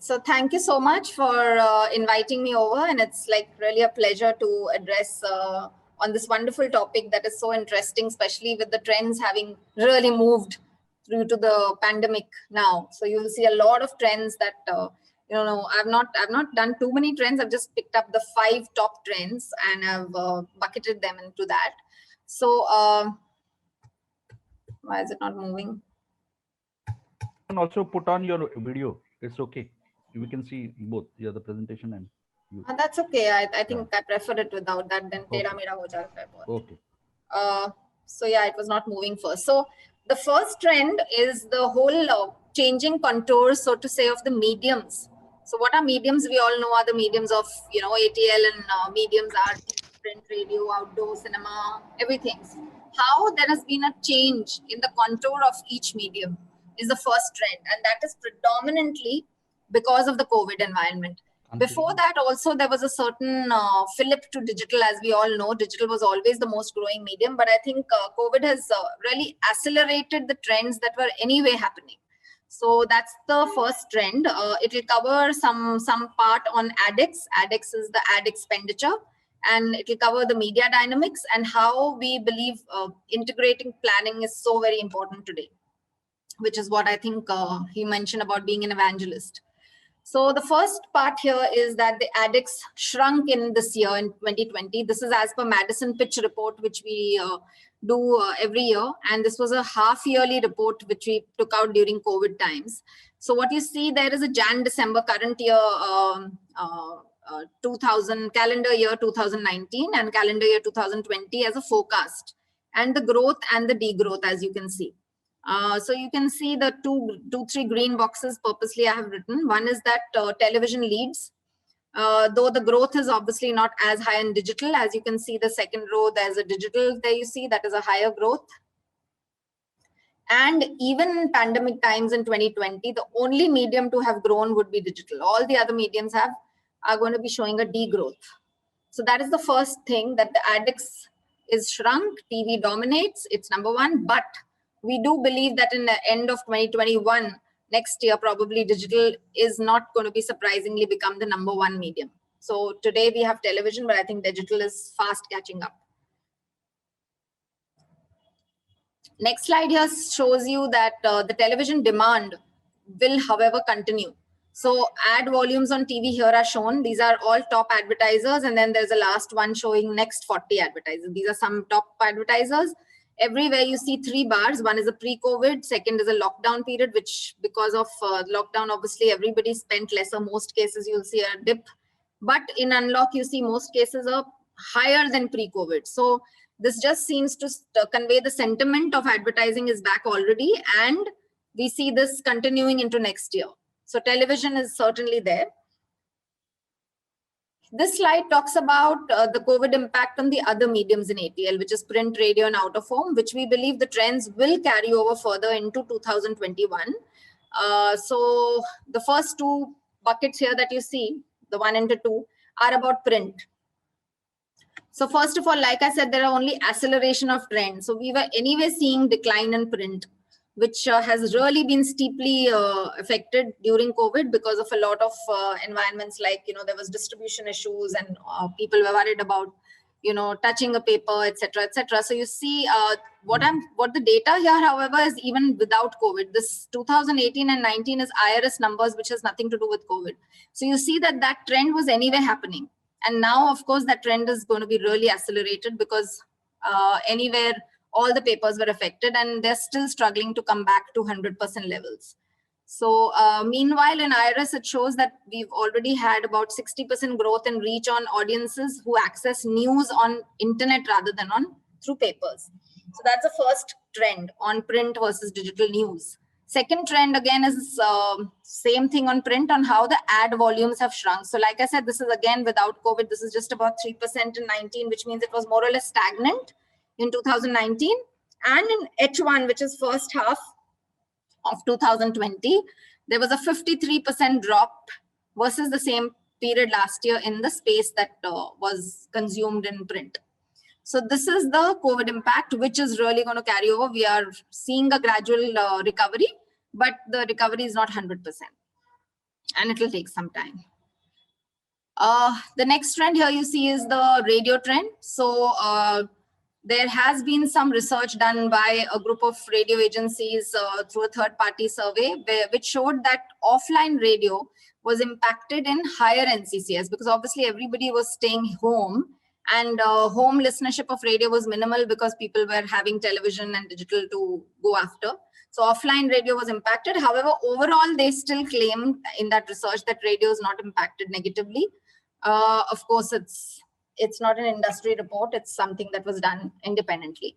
So thank you so much for inviting me over, and it's like really a pleasure to address on this wonderful topic that is so interesting, especially with the trends having really moved through to the pandemic now. So you will see a lot of trends that I've not done too many trends. I've just picked up the 5 top trends and I've bucketed them into that. So why is it not moving? You can also put on your video. It's okay. We can see both the presentation and you. That's okay. I think I prefer it without that. Then Okay. tera mera ho jata hai bahut. Okay. So yeah, it was not moving first. So the first trend is the whole changing contours, so to say, of the mediums. So what are mediums? We all know are the mediums of, ATL, and mediums are print, radio, outdoor, cinema, everything. How there has been a change in the contour of each medium is the first trend. And that is predominantly because of the COVID environment. Before that also there was a certain fillip to digital. As we all know, digital was always the most growing medium, but I think COVID has really accelerated the trends that were anyway happening. So that's the first trend. It will cover some part on ADEX. ADEX is the ad expenditure, and it will cover the media dynamics and how we believe integrating planning is so very important today, which is what I think he mentioned about being an evangelist. So the first part here is that the ADEX shrunk in this year in 2020. This is as per Madison Pitch report, which we do every year. And this was a half-yearly report which we took out during COVID times. So what you see there is a Jan-December current year calendar year 2019 and calendar year 2020 as a forecast, and the growth and the degrowth, as you can see. So you can see the three green boxes purposely I have written. One is that television leads, though the growth is obviously not as high in digital. As you can see, the second row, there's a digital there, you see that is a higher growth. And even in pandemic times in 2020, the only medium to have grown would be digital. All the other mediums are going to be showing a degrowth. So that is the first thing, that the ADEX is shrunk, TV dominates, it's number one, but we do believe that in the end of 2021, next year, probably digital is not going to be surprisingly become the number one medium. So today we have television, but I think digital is fast catching up. Next slide here shows you that the television demand will, however, continue. So ad volumes on TV here are shown. These are all top advertisers. And then there's a last one showing next 40 advertisers. These are some top advertisers. Everywhere you see 3 bars. One is a pre-COVID, second is a lockdown period, which because of lockdown, obviously everybody spent lesser. Most cases you'll see a dip, but in unlock you see most cases are higher than pre-COVID. So this just seems to convey the sentiment of advertising is back already, and we see this continuing into next year. So television is certainly there. This slide talks about the COVID impact on the other mediums in ATL, which is print, radio, and out of home, which we believe the trends will carry over further into 2021. So the first 2 buckets here that you see, the 1 and the 2, are about print. So first of all, like I said, there are only acceleration of trends. So we were anyway seeing decline in print, which has really been steeply affected during COVID because of a lot of environments, like, there was distribution issues and people were worried about, touching a paper, etc., etc. So you see what the data here, however, is even without COVID. This 2018 and 19 is IRS numbers, which has nothing to do with COVID. So you see that trend was anyway happening. And now, of course, that trend is going to be really accelerated because anywhere all the papers were affected and they're still struggling to come back to 100% levels. So meanwhile, in IRS, it shows that we've already had about 60% growth in reach on audiences who access news on internet rather than through papers. So that's the first trend on print versus digital news. Second trend again is same thing on print, on how the ad volumes have shrunk. So like I said, this is again without COVID. This is just about 3% in 19, which means it was more or less stagnant in 2019. And in H1, which is first half of 2020, there was a 53% drop versus the same period last year in the space that was consumed in print. So this is the COVID impact, which is really going to carry over. We are seeing a gradual recovery, but the recovery is not 100%. and it will take some time. The next trend here you see is the radio trend. So there has been some research done by a group of radio agencies through a third-party survey, which showed that offline radio was impacted in higher NCCS, because obviously everybody was staying home, and home listenership of radio was minimal because people were having television and digital to go after. So offline radio was impacted. However, overall, they still claimed in that research that radio is not impacted negatively. Of course, it's not an industry report. It's something that was done independently.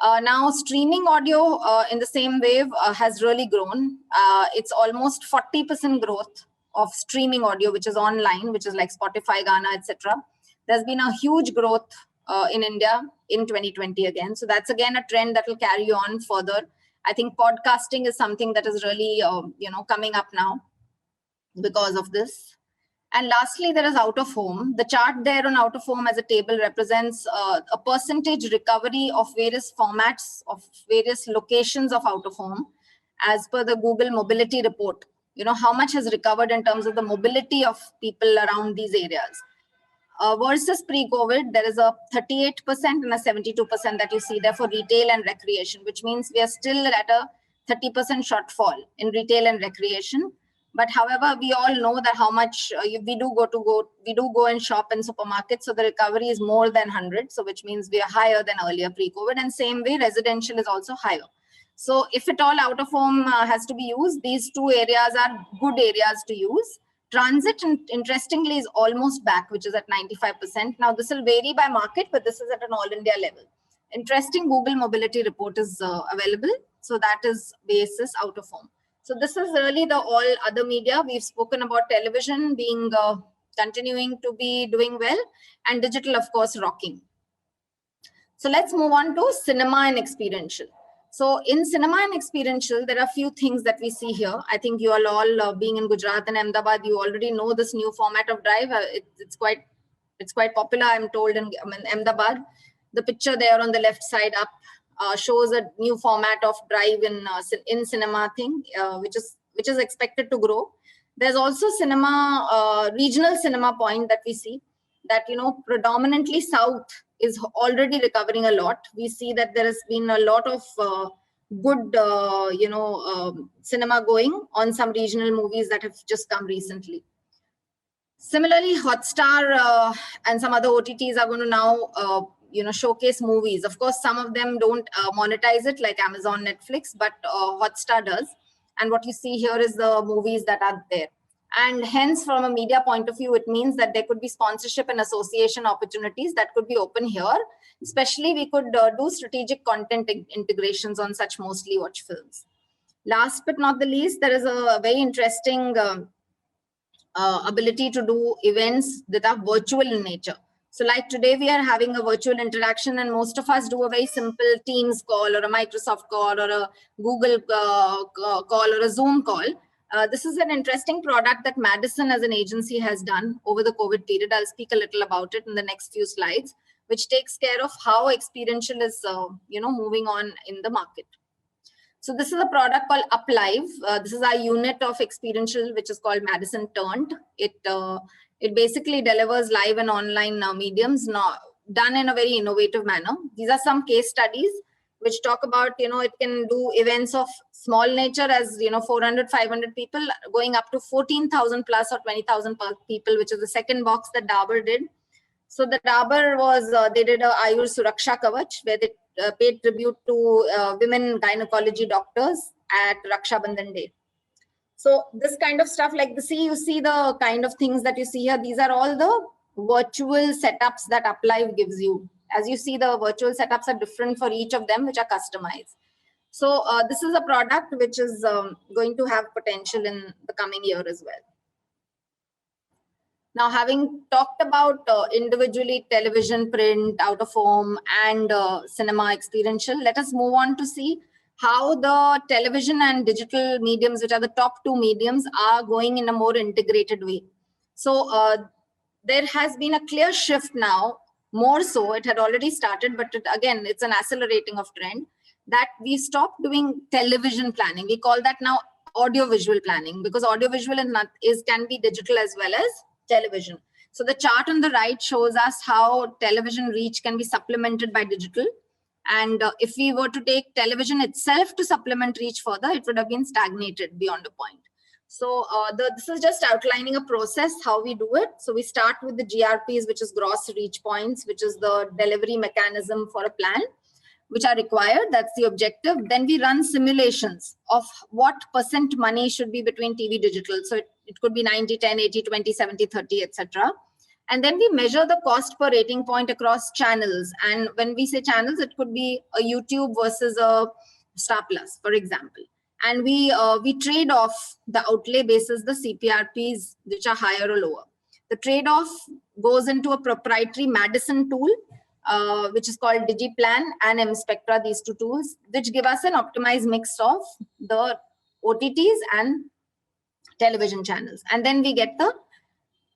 Now, streaming audio in the same wave has really grown. It's almost 40% growth of streaming audio, which is online, which is like Spotify, Gaana, etc. There's been a huge growth in India in 2020 again. So that's again a trend that will carry on further. I think podcasting is something that is really, coming up now because of this. And lastly, there is out of home. The chart there on out of home as a table represents a percentage recovery of various formats of various locations of out of home as per the Google mobility report. How much has recovered in terms of the mobility of people around these areas. Versus pre-COVID, there is a 38% and a 72% that you see there for retail and recreation, which means we are still at a 30% shortfall in retail and recreation. But however, we all know that how much we do go and shop in supermarkets. So the recovery is more than 100. So which means we are higher than earlier pre-COVID, and same way residential is also higher. So if at all out of home has to be used, these two areas are good areas to use. Transit, interestingly, is almost back, which is at 95%. Now this will vary by market, but this is at an all India level. Interesting Google mobility report is available. So that is basis out of home. So this is really the all other media. We've spoken about television being continuing to be doing well, and digital, of course, rocking. So let's move on to cinema and experiential. So in cinema and experiential, there are a few things that we see here. I think you all being in Gujarat and Ahmedabad, you already know this new format of Drive. It's quite popular, I'm told, in Ahmedabad. The picture there on the left side up shows a new format of Drive in cinema thing, which is expected to grow. There's also cinema, regional cinema point that we see that, predominantly South is already recovering a lot. We see that there has been a lot of good, cinema going on some regional movies that have just come recently. Similarly, Hotstar and some other OTTs are going to now showcase movies. Of course, some of them don't monetize it like Amazon, Netflix, but Hotstar does. And what you see here is the movies that are there. And hence, from a media point of view, it means that there could be sponsorship and association opportunities that could be open here. Especially, we could do strategic content integrations on such mostly watched films. Last but not the least, there is a very interesting ability to do events that are virtual in nature. So like today, we are having a virtual interaction, and most of us do a very simple Teams call or a Microsoft call or a Google call or a Zoom call. This is an interesting product that Madison as an agency has done over the COVID period. I'll speak a little about it in the next few slides, which takes care of how experiential is, moving on in the market. So this is a product called UpLive. This is our unit of experiential, which is called Madison Turned. It basically delivers live and online mediums, done in a very innovative manner. These are some case studies which talk about, it can do events of small nature as, 400, 500 people, going up to 14,000 plus or 20,000 people, which is the second box that Dabur did. So the Dabur was, they did a Ayur Suraksha Kavach, where they paid tribute to women gynecology doctors at Raksha Bandhan Day. So this kind of stuff, like you see the kind of things that you see here. These are all the virtual setups that UpLive gives you. As you see, the virtual setups are different for each of them, which are customized. So this is a product which is going to have potential in the coming year as well. Now, having talked about individually television, print, out of home, and cinema experiential, let us move on to see how the television and digital mediums, which are the top two mediums, are going in a more integrated way. So there has been a clear shift now, more so, it had already started, but again, it's an accelerating of trend, that we stopped doing television planning. We call that now audio-visual planning, because audio-visual can be digital as well as television. So the chart on the right shows us how television reach can be supplemented by digital. And if we were to take television itself to supplement reach further, it would have been stagnated beyond a point. So this is just outlining a process, how we do it. So we start with the GRPs, which is gross reach points, which is the delivery mechanism for a plan, which are required. That's the objective. Then we run simulations of what % money should be between TV digital. So it could be 90, 10, 80, 20, 70, 30, etc. And then we measure the cost per rating point across channels. And when we say channels, it could be a YouTube versus a Star Plus, for example. And we trade off the outlay basis the CPRPs, which are higher or lower. The trade-off goes into a proprietary Madison tool, which is called DigiPlan and MSpectra, these two tools, which give us an optimized mix of the OTTs and television channels. And then we get the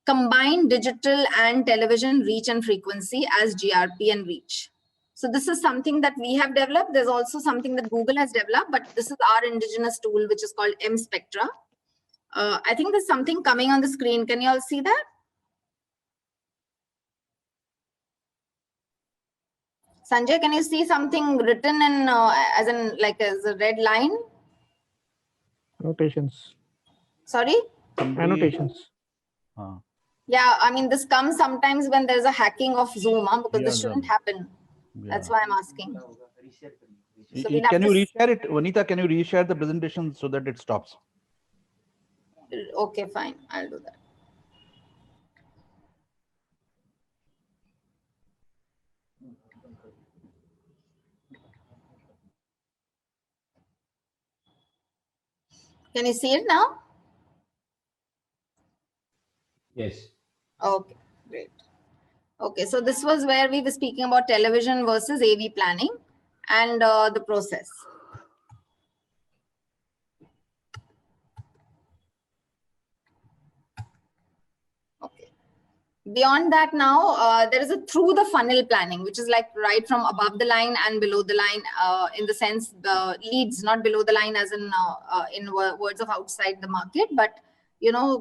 combined digital and television reach and frequency as GRP and reach. So this is something that we have developed. There's also something that Google has developed, but this is our indigenous tool, which is called MSpectra. I think there's something coming on the screen. Can you all see that? Sanjay, can you see something written in as a red line? Annotations. Sorry? Annotations. Yeah, I mean, this comes sometimes when there's a hacking of Zoom, because this shouldn't happen. Yeah. That's why I'm asking. So can you reshare it? Vanita, can you reshare the presentation so that it stops? Okay, fine. I'll do that. Can you see it now? Yes. Okay, great. Okay, so this was where we were speaking about television versus AV planning and the process. Okay. Beyond that now, there is a through the funnel planning, which is like right from above the line and below the line, in the sense the leads, not below the line as in words of outside the market, but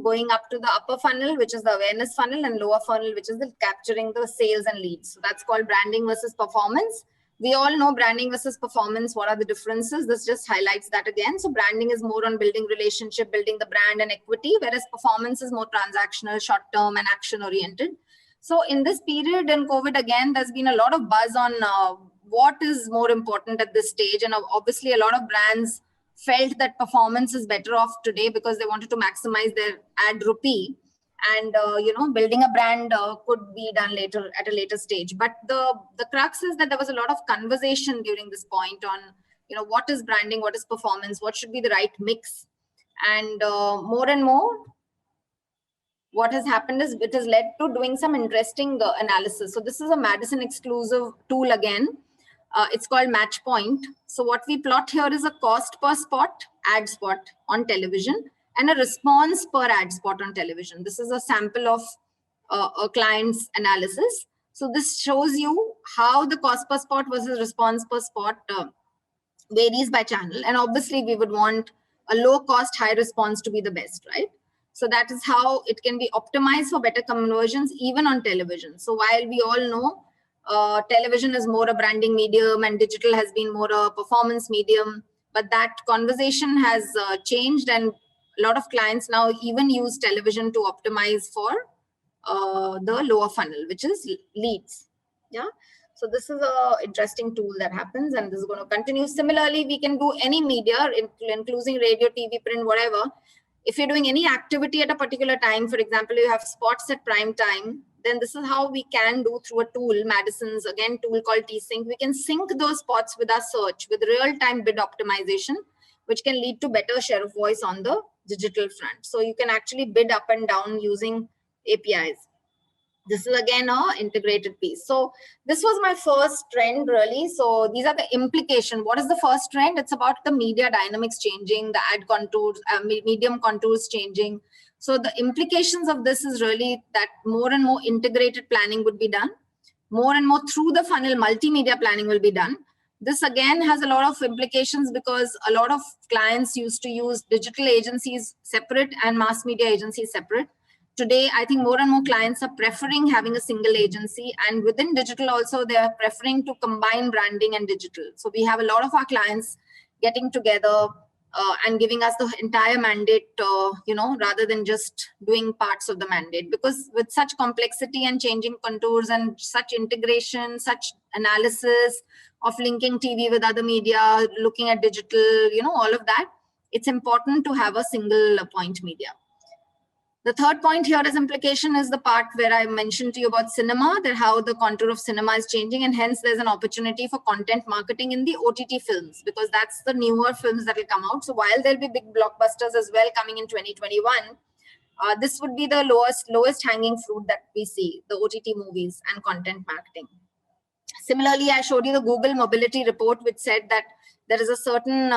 going up to the upper funnel, which is the awareness funnel, and lower funnel, which is the capturing the sales and leads. So that's called branding versus performance. We all know branding versus performance. What are the differences? This just highlights that again. So branding is more on building relationship, building the brand and equity, whereas performance is more transactional, short-term and action-oriented. So in this period in COVID, again, there's been a lot of buzz on what is more important at this stage. And obviously a lot of brands felt that performance is better off today because they wanted to maximize their ad rupee, and building a brand could be done later at a later stage. But the crux is that there was a lot of conversation during this point on what is branding, what is performance, what should be the right mix, and more and more what has happened is it has led to doing some interesting analysis. So this is a Madison exclusive tool again. It's called Matchpoint. So what we plot here is a cost per spot, ad spot on television, and a response per ad spot on television. This is a sample of a client's analysis. So this shows you how the cost per spot versus response per spot varies by channel. And obviously we would want a low cost, high response to be the best, right? So that is how it can be optimized for better conversions even on television. So while we all know television is more a branding medium and digital has been more a performance medium, but that conversation has changed, and a lot of clients now even use television to optimize for the lower funnel, which is leads. Yeah. So this is a interesting tool that happens, and this is going to continue. Similarly, we can do any media, including radio, TV, print, whatever. If you're doing any activity at a particular time, for example, you have spots at prime time, then this is how we can do through a tool, Madison's again tool called T-Sync. We can sync those spots with our search with real-time bid optimization, which can lead to better share of voice on the digital front. So you can actually bid up and down using APIs. This is again an integrated piece. So this was my first trend really. So these are the implications. What is the first trend? It's about the media dynamics changing, the ad contours, medium contours changing. So the implications of this is really that more and more integrated planning would be done. More and more through the funnel multimedia planning will be done. This again has a lot of implications because a lot of clients used to use digital agencies separate and mass media agencies separate. Today, I think more and more clients are preferring having a single agency, and within digital also, they are preferring to combine branding and digital. So we have a lot of our clients getting together and giving us the entire mandate, rather than just doing parts of the mandate. Because with such complexity and changing contours and such integration, such analysis of linking TV with other media, looking at digital, all of that, it's important to have a single point media. The third point here as implication is the part where I mentioned to you about cinema, that how the contour of cinema is changing, and hence there's an opportunity for content marketing in the OTT films, because that's the newer films that will come out. So while there'll be big blockbusters as well coming in 2021, this would be the lowest hanging fruit that we see, the OTT movies and content marketing. Similarly, I showed you the Google mobility report, which said that there is a certain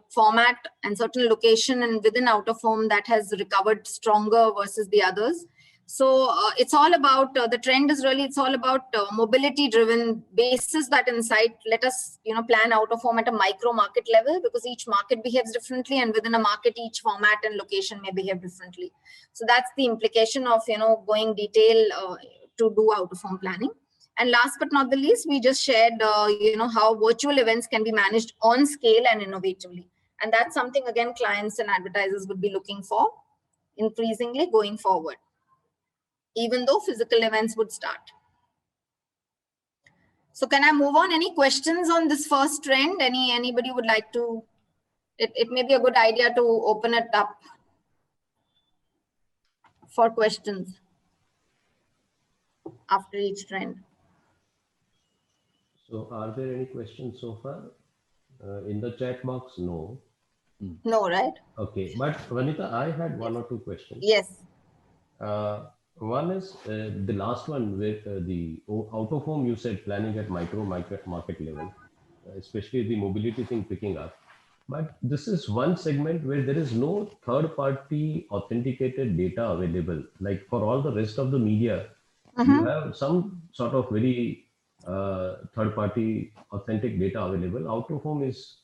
format and certain location and within out of home that has recovered stronger versus the others. So it's all about the trend is really, it's all about mobility driven basis. That insight, let us plan out of home at a micro market level, because each market behaves differently, and within a market each format and location may behave differently. So that's the implication of going detail to do out of home planning. And last but not the least, we just shared, how virtual events can be managed on scale and innovatively. And that's something, again, clients and advertisers would be looking for increasingly going forward, even though physical events would start. So can I move on? Any questions on this first trend? Anybody would like to? It may be a good idea to open it up for questions after each trend. So are there any questions so far? In the chat box, no. No, right? Okay, but Vanita, I had one or two questions. Yes. One is the last one with the out of home, you said planning at micro market level, especially the mobility thing picking up. But this is one segment where there is no third party authenticated data available. Like for all the rest of the media, you have some sort of very third-party authentic data available. Out of home is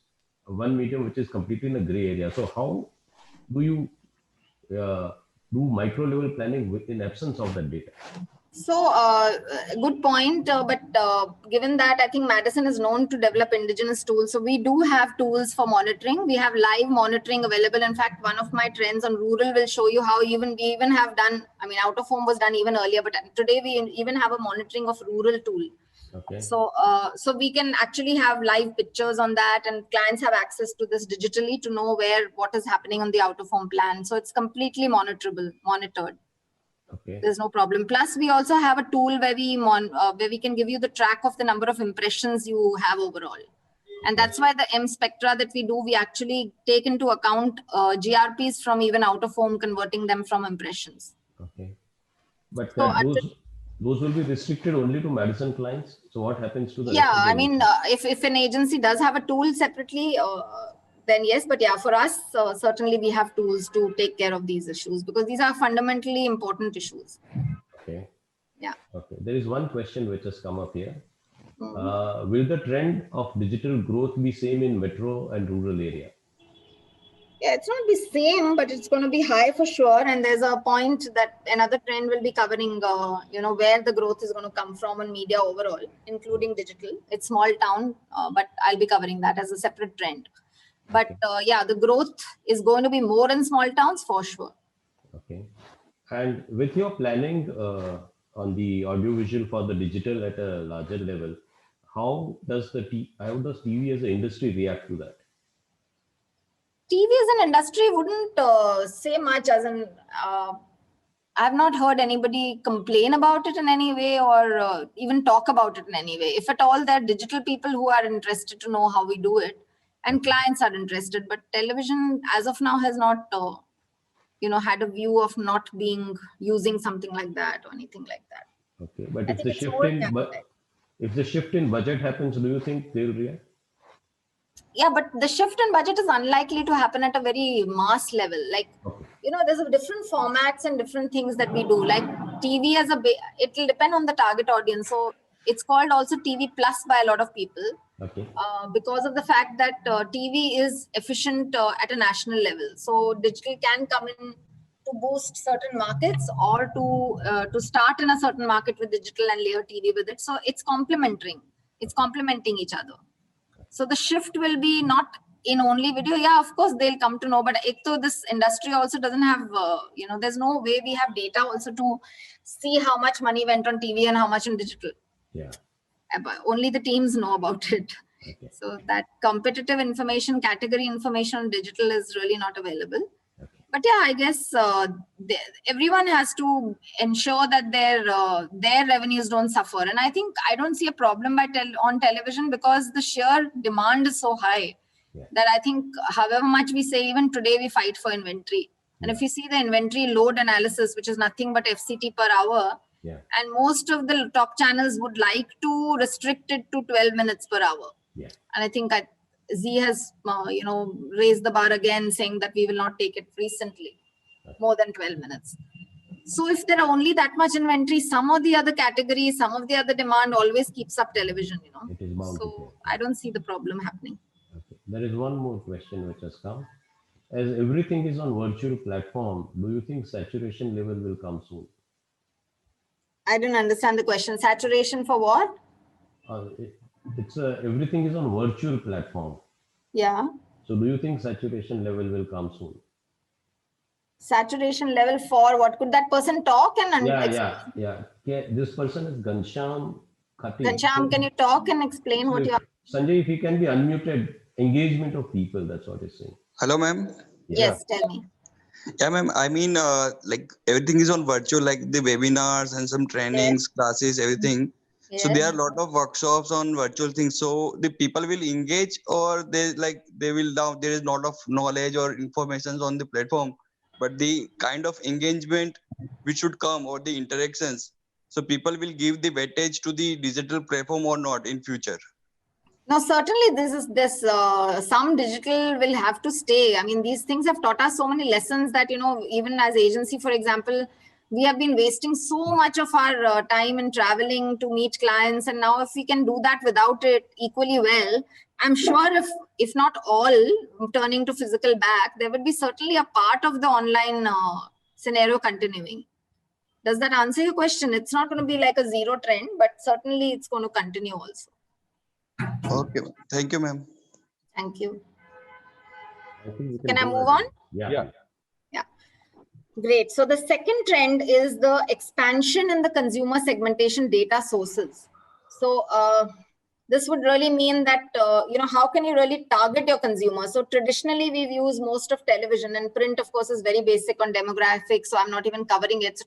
one medium which is completely in a gray area. So how do you do micro-level planning in absence of that data? So good point. But given that, I think Madison is known to develop indigenous tools. So we do have tools for monitoring. We have live monitoring available. In fact, one of my trends on rural will show you how we even have done, out of home was done even earlier, but today we even have a monitoring of rural tool. Okay. So we can actually have live pictures on that, and clients have access to this digitally to know what is happening on the out of home plan. So it's completely monitored. Okay. There's no problem. Plus, we also have a tool where we can give you the track of the number of impressions you have overall. And that's why the M Spectra that we do, we actually take into account GRPs from even out of home, converting them from impressions. Okay. But So those will be restricted only to Madison clients. So what happens to the rest of the if an agency does have a tool separately, then yes, but yeah, for us, certainly we have tools to take care of these issues, because these are fundamentally important issues. Okay. Yeah. Okay. There is one question which has come up here. Will the trend of digital growth be same in metro and rural area? Yeah, it's not the same, but it's going to be high for sure. And there's a point that another trend will be covering, where the growth is going to come from in media overall, including digital. It's small town, but I'll be covering that as a separate trend. But yeah, the growth is going to be more in small towns for sure. Okay. And with your planning on the audiovisual for the digital at a larger level, how does TV as an industry react to that? TV as an industry wouldn't say much, as in I've not heard anybody complain about it in any way, or even talk about it in any way. If at all, there are digital people who are interested to know how we do it, and clients are interested. But television, as of now, has not had a view of not using something like that or anything like that. Okay, but if the shift in budget happens, do you think they will react? Yeah, but the shift in budget is unlikely to happen at a very mass level. Like, there's a different formats and different things that we do. Like TV it will depend on the target audience. So It's called also TV Plus by a lot of people Okay. because of the fact that TV is efficient at a national level. So digital can come in to boost certain markets or to start in a certain market with digital and layer TV with it. So it's complementing each other. So the shift will be not in only video. Yeah, of course they'll come to know, but this industry also doesn't have, there's no way we have data also to see how much money went on TV and how much in digital. Yeah. Only the teams know about it. Okay. So that competitive information, category information on digital is really not available. Okay. But yeah, I guess everyone has to ensure that their revenues don't suffer. And I think I don't see a problem on television because the sheer demand is so high that I think however much we say, even today we fight for inventory. And if you see the inventory load analysis, which is nothing but FCT per hour, and most of the top channels would like to restrict it to 12 minutes per hour. Yeah. And I think Z has, raised the bar again, saying that we will not take it recently, more than 12 minutes. So if there are only that much inventory, some of the other categories, some of the other demand always keeps up television, It is bound to So play. I don't see the problem happening. Okay. There is one more question which has come. As everything is on virtual platform, do you think saturation level will come soon? I didn't understand the question. Saturation for what? Everything is on virtual platform. Yeah. So do you think saturation level will come soon? Saturation level for what? Could that person talk and Yeah. This person is Ghanshyam Khati. Ghanshyam, can you talk and explain what you are? Sanjay, if he can be unmuted, engagement of people, that's what he's saying. Hello, ma'am. Yes, tell me. Yeah, ma'am. I mean, like everything is on virtual, like the webinars and some trainings, classes, everything. Yes. So there are a lot of workshops on virtual things. So the people will engage, or there is not of knowledge or information on the platform, but the kind of engagement which should come or the interactions. So people will give the weightage to the digital platform or not in future. No, certainly some digital will have to stay. I mean, these things have taught us so many lessons that, even as agency, for example, we have been wasting so much of our time in traveling to meet clients. And now if we can do that without it equally well, I'm sure if not all turning to physical back, there would be certainly a part of the online scenario continuing. Does that answer your question? It's not going to be like a zero trend, but certainly it's going to continue also. Okay. Thank you, ma'am. Thank you. Can I move on? Yeah. Great. So the second trend is the expansion in the consumer segmentation data sources. So this would really mean that, how can you really target your consumers? So traditionally, we've used most of television, and print, of course, is very basic on demographics. So I'm not even covering it. So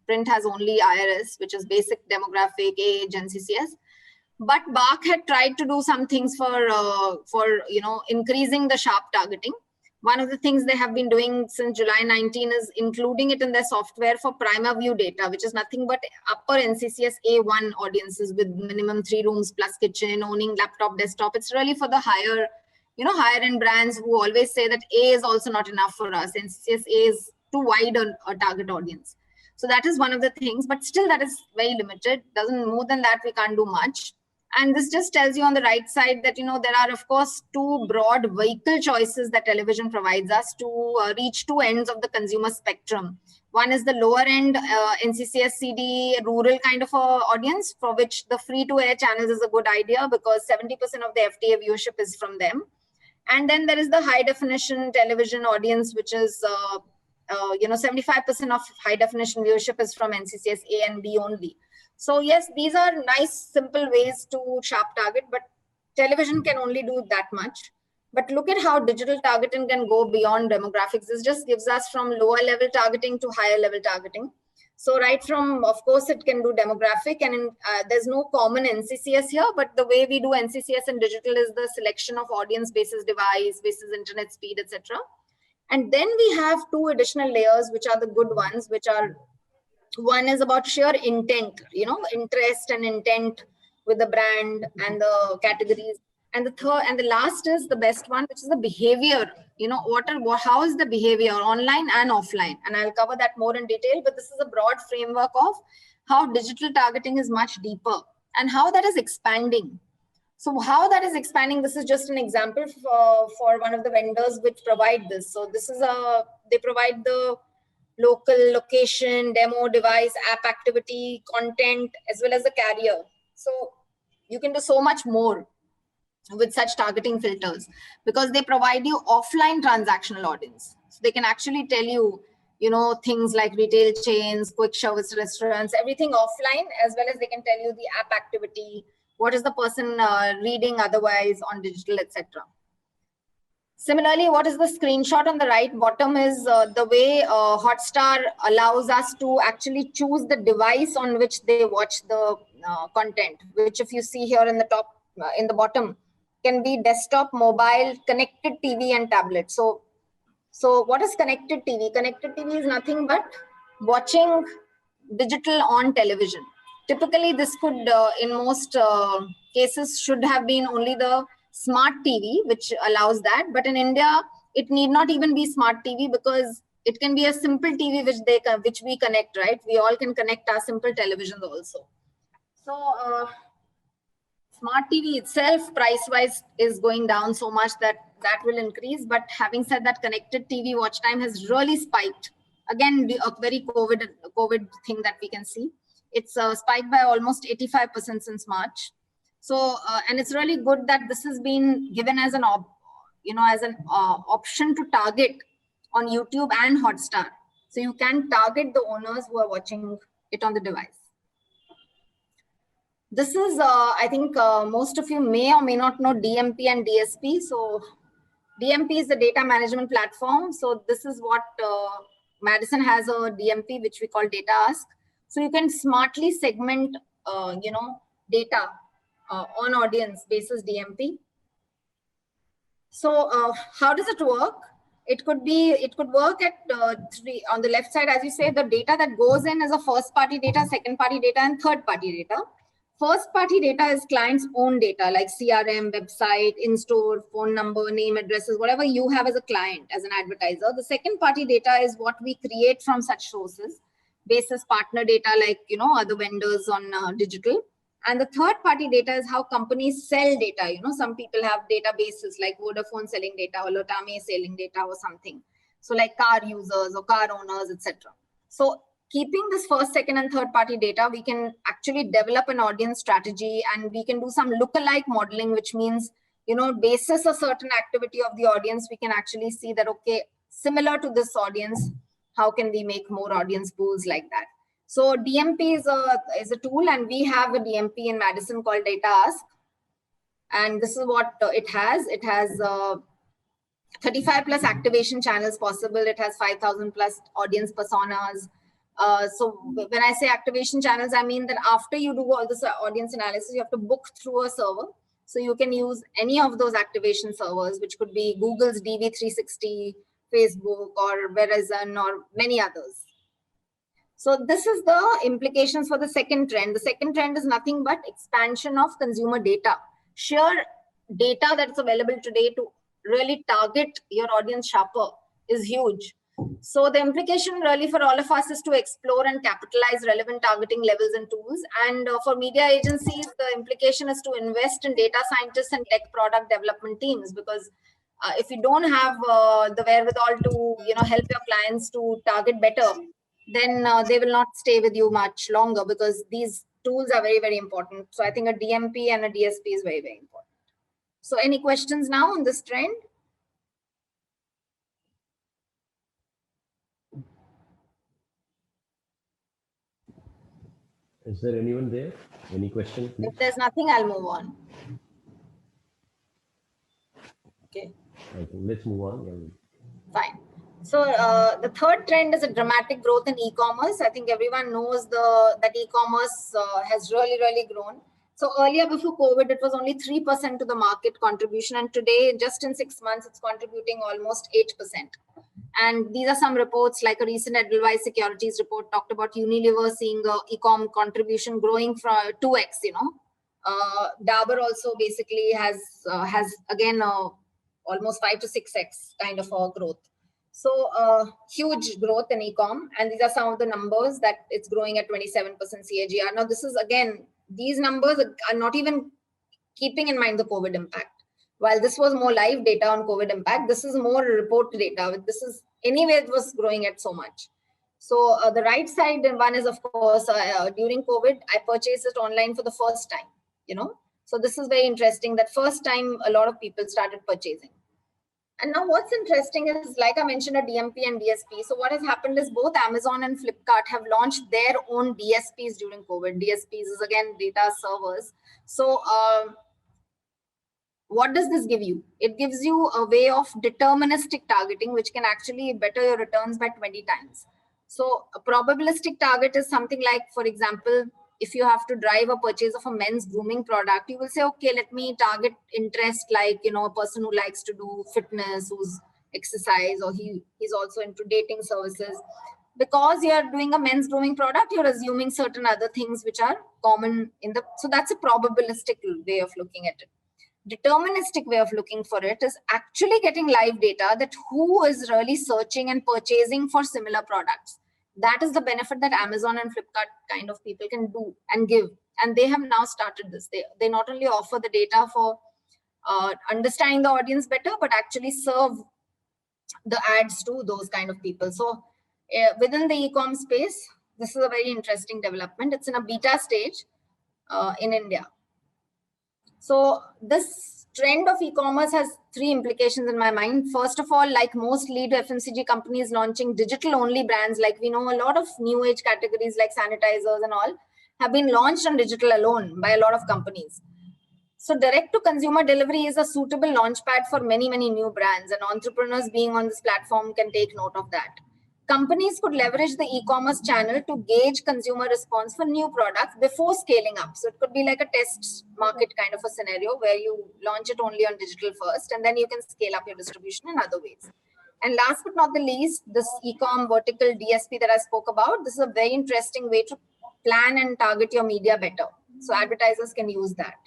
print has only IRS, which is basic demographic, age, and CCS. But BARC had tried to do some things for increasing the sharp targeting. One of the things they have been doing since July 19 is including it in their software for Prima View data, which is nothing but upper NCCS A1 audiences with minimum 3 rooms plus kitchen, owning laptop, desktop. It's really for the higher end brands who always say that A is also not enough for us. NCCS A is too wide a target audience. So that is one of the things, but still that is very limited. More than that, we can't do much. And this just tells you on the right side that, there are, of course, 2 broad vehicle choices that television provides us to reach 2 ends of the consumer spectrum. One is the lower end NCCS CD rural kind of audience, for which the free to air channels is a good idea because 70% of the FTA viewership is from them. And then there is the high definition television audience, which is 75% of high definition viewership is from NCCS A and B only. So yes, these are nice, simple ways to sharp target, but television can only do that much. But look at how digital targeting can go beyond demographics. This just gives us from lower level targeting to higher level targeting. So right from, of course, it can do demographic, and there's no common NCCS here, but the way we do NCCS in digital is the selection of audience basis device, basis internet speed, etc. And then we have 2 additional layers, which are the good ones, which are, one is about sheer intent, interest and intent with the brand and the categories. And the last is the best one, which is the behavior. How is the behavior online and offline? And I'll cover that more in detail, but this is a broad framework of how digital targeting is much deeper and how that is expanding. So how that is expanding, this is just an example for one of the vendors which provide this. So this is they provide the local location, demo, device, app activity, content, as well as the carrier. So you can do so much more with such targeting filters because they provide you offline transactional audience. So they can actually tell you, things like retail chains, quick service restaurants, everything offline, as well as they can tell you the app activity, what is the person reading otherwise on digital, etc. Similarly, what is the screenshot on the right bottom is the way Hotstar allows us to actually choose the device on which they watch the content, which if you see here in the top, in the bottom, can be desktop, mobile, connected TV and tablet. So what is connected TV? Connected TV is nothing but watching digital on television. Typically, this could, in most cases, should have been only the smart TV, which allows that. But in India, it need not even be smart TV because it can be a simple TV which we connect, right? We all can connect our simple televisions also. So smart TV itself, price-wise, is going down so much that will increase. But having said that, connected TV watch time has really spiked. Again, a very COVID thing that we can see. It's spiked by almost 85% since March. So, and it's really good that this has been given as an option to target on YouTube and Hotstar. So you can target the owners who are watching it on the device. This is, I think most of you may or may not know DMP and DSP. So DMP is the data management platform. So this is what Madison has a DMP, which we call Data Ask. So you can smartly segment, data on audience basis DMP. So how does it work? It could work at three. On the left side, as you say, the data that goes in is a first party data, second party data, and third party data. First party data is client's own data like CRM, website, in-store, phone number, name, addresses, whatever you have as a client, as an advertiser. The second party data is what we create from such sources, basis partner data like, other vendors on digital. And the third party data is how companies sell data. Some people have databases like Vodafone selling data or Lotame selling data or something. So like car users or car owners, etc. So keeping this first, second, and third party data, we can actually develop an audience strategy and we can do some lookalike modeling, which means, basis a certain activity of the audience, we can actually see that, okay, similar to this audience, how can we make more audience pools like that? So DMP is a tool, and we have a DMP in Madison called Data Ask. And this is what it has. It has 35 plus activation channels possible. It has 5,000 plus audience personas. So when I say activation channels, I mean that after you do all this audience analysis, you have to book through a server. So you can use any of those activation servers, which could be Google's DV360, Facebook, or Verizon, or many others. So this is the implications for the second trend. The second trend is nothing but expansion of consumer data. Sheer data that's available today to really target your audience sharper is huge. So the implication really for all of us is to explore and capitalize relevant targeting levels and tools. And for media agencies, the implication is to invest in data scientists and tech product development teams, because if you don't have the wherewithal to help your clients to target better, then they will not stay with you much longer, because these tools are very, very important. So I think a DMP and a DSP is very, very important. So any questions now on this trend? Is there anyone there? Any question, please? If there's nothing, I'll move on. Okay. Let's move on. Fine. So the third trend is a dramatic growth in e-commerce. I think everyone knows that e-commerce has really, really grown. So earlier, before COVID, it was only 3% to the market contribution. And today, just in 6 months, it's contributing almost 8%. And these are some reports, like a recent Edelweiss Securities report talked about Unilever seeing e-com contribution growing from 2x, Dabur also basically has again almost 5 to 6x kind of a growth. So huge growth in e-com. And these are some of the numbers that it's growing at 27% CAGR. Now, this is again these numbers are not even keeping in mind the COVID impact. While this was more live data on COVID impact, this is more report data. This is anyway, it was growing at so much. So the right side one is, of course, during COVID, I purchased it online for the first time, you know. So this is very interesting that first time a lot of people started purchasing. And now what's interesting is, like I mentioned, a DMP and DSP. So what has happened is both Amazon and Flipkart have launched their own DSPs during COVID. DSPs is again data servers. So what does this give you? It gives you a way of deterministic targeting, which can actually better your returns by 20 times. So a probabilistic target is something like, for example, if you have to drive a purchase of a men's grooming product, you will say, okay, let me target interest, like, you know, a person who likes to do fitness, who's exercise, or he's also into dating services. Because you're doing a men's grooming product, you're assuming certain other things which are common in the, so that's a probabilistic way of looking at it. Deterministic way of looking for it is actually getting live data that who is really searching and purchasing for similar products. That is the benefit that Amazon and Flipkart kind of people can do and give. And they have now started this. They not only offer the data for understanding the audience better, but actually serve the ads to those kind of people. So within the e-com space, this is a very interesting development. It's in a beta stage in India. So this trend of e-commerce has three implications in my mind. First of all, like most lead FMCG companies launching digital-only brands, like we know a lot of new age categories like sanitizers and all have been launched on digital alone by a lot of companies. So direct-to-consumer delivery is a suitable launchpad for many, many new brands, and entrepreneurs being on this platform can take note of that. Companies could leverage the e-commerce channel to gauge consumer response for new products before scaling up. So it could be like a test market kind of a scenario where you launch it only on digital first, and then you can scale up your distribution in other ways. And last but not the least, this e-com vertical DSP that I spoke about, this is a very interesting way to plan and target your media better. So advertisers can use that.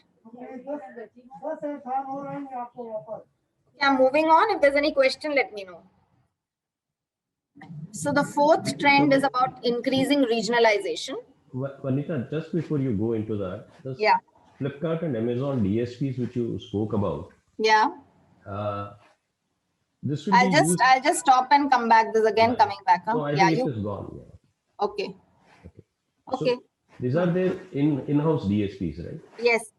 Yeah, moving on. If there's any question, let me know. So the fourth trend is about increasing regionalization. Vanita, just before you go into that, yeah, Flipkart and Amazon DSPs which you spoke about. Yeah. This will I'll just stop and come back. This again coming back. Huh? No, I think it is gone. Yeah. Okay. So these are their in-house DSPs, right? Yes.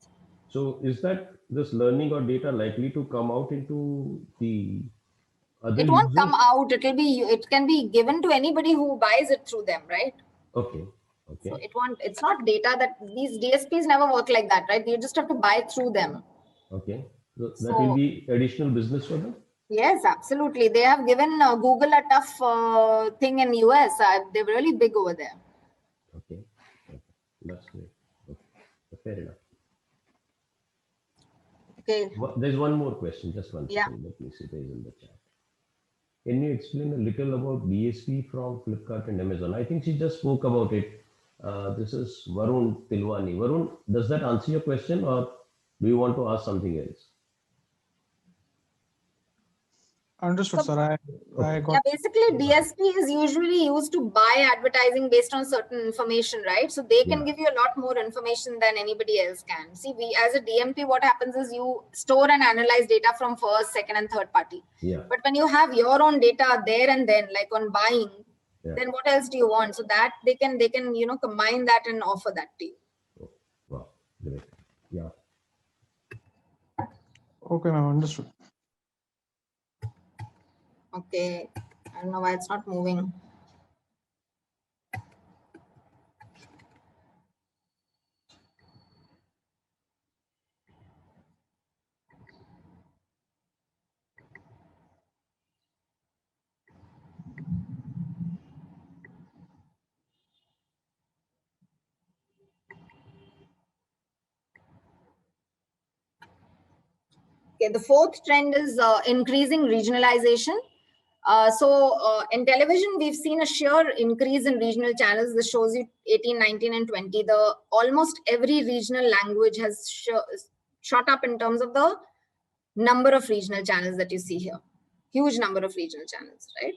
So is that this learning or data likely to come out into the other It won't users? come out. It can be given to anybody who buys it through them, right? Okay. So it's not data that these DSPs never work like that, right? You just have to buy through them. Okay. So that will be additional business for them? Yes, absolutely. They have given Google a tough thing in US. They're really big over there. Okay. That's great. Okay. Fair enough. Okay. There's one more question. Just one second. Let me see. There is in the chat. Can you explain a little about DSP from Flipkart and Amazon? I think she just spoke about it. This is Varun Tilwani. Varun, does that answer your question, or do you want to ask something else? Understood, sir. I got. Yeah, basically DSP is usually used to buy advertising based on certain information, right? So they can give you a lot more information than anybody else can. See, we as a DMP, what happens is you store and analyze data from first, second, and third party. Yeah. But when you have your own data there and then, like on buying, then what else do you want? So that they can combine that and offer that to you. Oh, wow, great. Yeah. Okay, ma'am. Understood. Okay, I don't know why it's not moving. Okay, the fourth trend is increasing regionalization. In television, we've seen a sheer increase in regional channels. This shows you 18, 19, and 20. Almost every regional language has shot up in terms of the number of regional channels that you see here. Huge number of regional channels, right?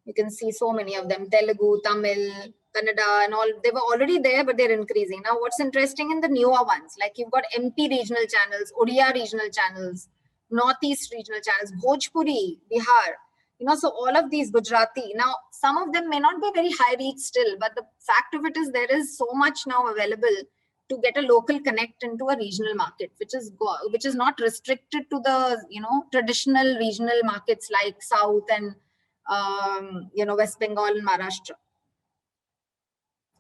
You can see so many of them: Telugu, Tamil, Kannada and all, they were already there, but they're increasing. Now, what's interesting in the newer ones, like you've got MP regional channels, Odia regional channels, Northeast regional channels, Bhojpuri, Bihar, so all of these, Gujarati. Now, some of them may not be very high reach still, but the fact of it is there is so much now available to get a local connect into a regional market, which is not restricted to the, traditional regional markets like South and, West Bengal and Maharashtra.